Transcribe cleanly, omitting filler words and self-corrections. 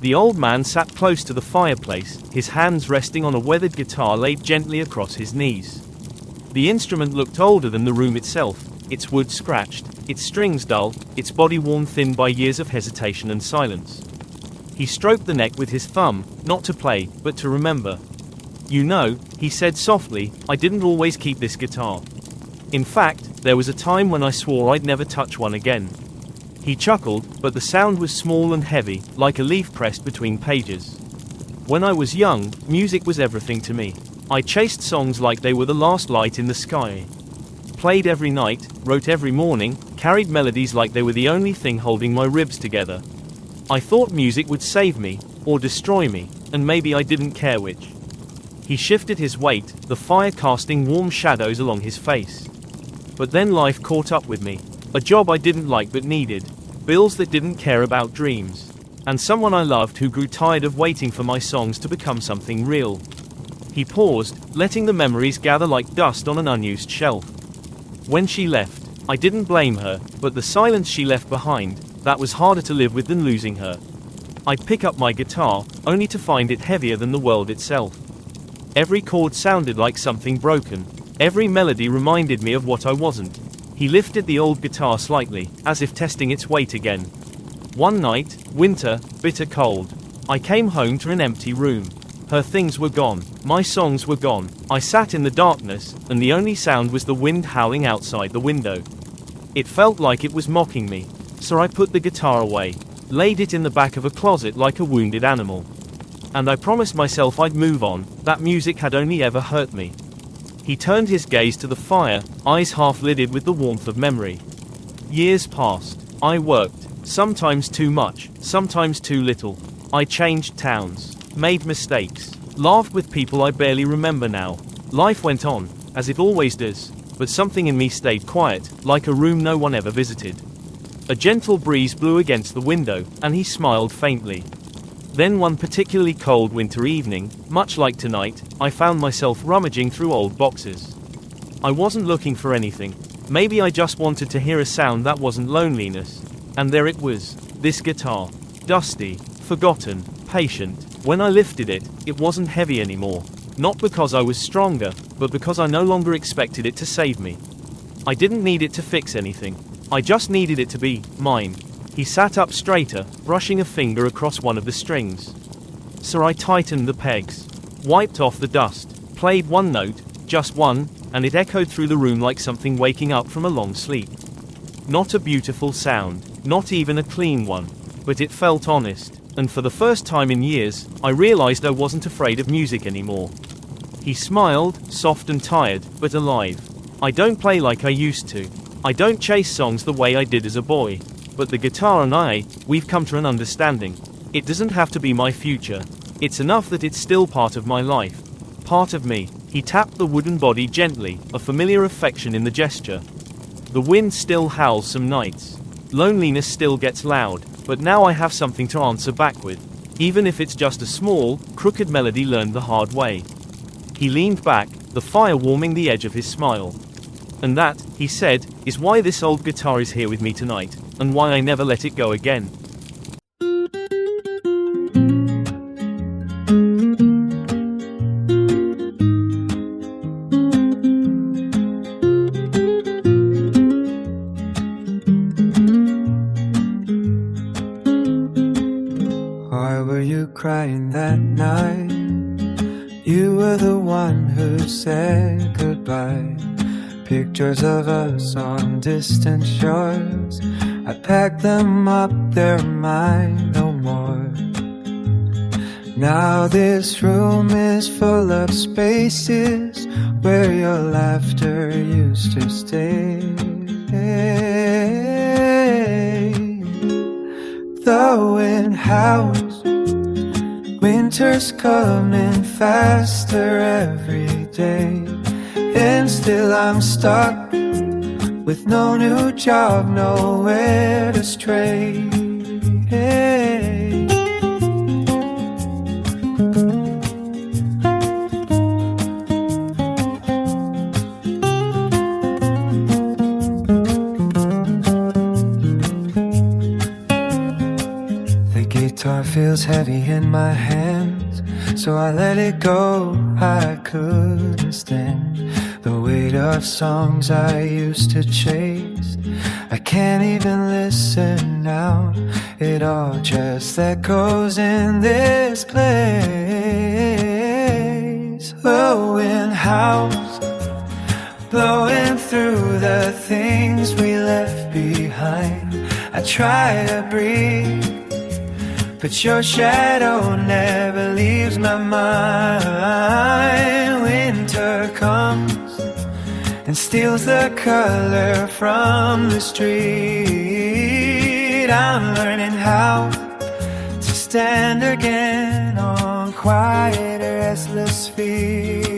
The old man sat close to the fireplace, his hands resting on a weathered guitar laid gently across his knees. The instrument looked older than the room itself, its wood scratched, its strings dull, its body worn thin by years of hesitation and silence. He stroked the neck with his thumb, not to play, but to remember. "You know," he said softly, "I didn't always keep this guitar. In fact, there was a time when I swore I'd never touch one again." He chuckled, but the sound was small and heavy, like a leaf pressed between pages. "When I was young, music was everything to me. I chased songs like they were the last light in the sky. Played every night, wrote every morning, carried melodies like they were the only thing holding my ribs together. I thought music would save me, or destroy me, and maybe I didn't care which." He shifted his weight, the fire casting warm shadows along his face. "But then life caught up with me. A job I didn't like but needed. Bills that didn't care about dreams. And someone I loved who grew tired of waiting for my songs to become something real." He paused, letting the memories gather like dust on an unused shelf. "When she left, I didn't blame her, but the silence she left behind, that was harder to live with than losing her. I'd pick up my guitar, only to find it heavier than the world itself. Every chord sounded like something broken. Every melody reminded me of what I wasn't." He lifted the old guitar slightly, as if testing its weight again. "One night, winter, bitter cold. I came home to an empty room. Her things were gone. My songs were gone. I sat in the darkness, and the only sound was the wind howling outside the window. It felt like it was mocking me. So I put the guitar away, laid it in the back of a closet like a wounded animal. And I promised myself I'd move on, that music had only ever hurt me." He turned his gaze to the fire, eyes half lidded with the warmth of memory. "Years passed. I worked, sometimes too much, sometimes too little. I changed towns, made mistakes, laughed with people I barely remember now. Life went on, as it always does, but something in me stayed quiet, like a room no one ever visited." A gentle breeze blew against the window, and he smiled faintly. "Then one particularly cold winter evening, much like tonight, I found myself rummaging through old boxes. I wasn't looking for anything. Maybe I just wanted to hear a sound that wasn't loneliness. And there it was, this guitar. Dusty, forgotten, patient. When I lifted it, it wasn't heavy anymore. Not because I was stronger, but because I no longer expected it to save me. I didn't need it to fix anything. I just needed it to be mine." He sat up straighter, brushing a finger across one of the strings. "So I tightened the pegs, wiped off the dust, played one note, just one, and it echoed through the room like something waking up from a long sleep. Not a beautiful sound, not even a clean one, but it felt honest, and for the first time in years, I realized I wasn't afraid of music anymore." He smiled, soft and tired, but alive. "I don't play like I used to. I don't chase songs the way I did as a boy. But the guitar and we've come to an understanding. It doesn't have to be my future. It's enough that it's still part of my life. Part of me." He tapped the wooden body gently, a familiar affection in the gesture. "The wind still howls some nights. Loneliness still gets loud, but now I have something to answer back with. Even if it's just a small, crooked melody learned the hard way." He leaned back, the fire warming the edge of his smile. "And that," he said, "is why this old guitar is here with me tonight, and why I never let it go again." Why were you crying that night? You were the one who said goodbye. Pictures of us on distant shores, I packed them up, they're mine no more. Now this room is full of spaces where your laughter used to stay. The wind howls, winter's coming faster every day. And still I'm stuck with no new job, nowhere to stray. guitar feels heavy in my hands, so I let it go. I couldn't stand the weight of songs I used to chase. I can't even listen now. It all just echoes in this place. The wind howls, blowing through the things we left behind. I try to breathe, but your shadow never leaves my mind. Winter comes and steals the color from the street. I'm learning how to stand again on quiet, restless feet.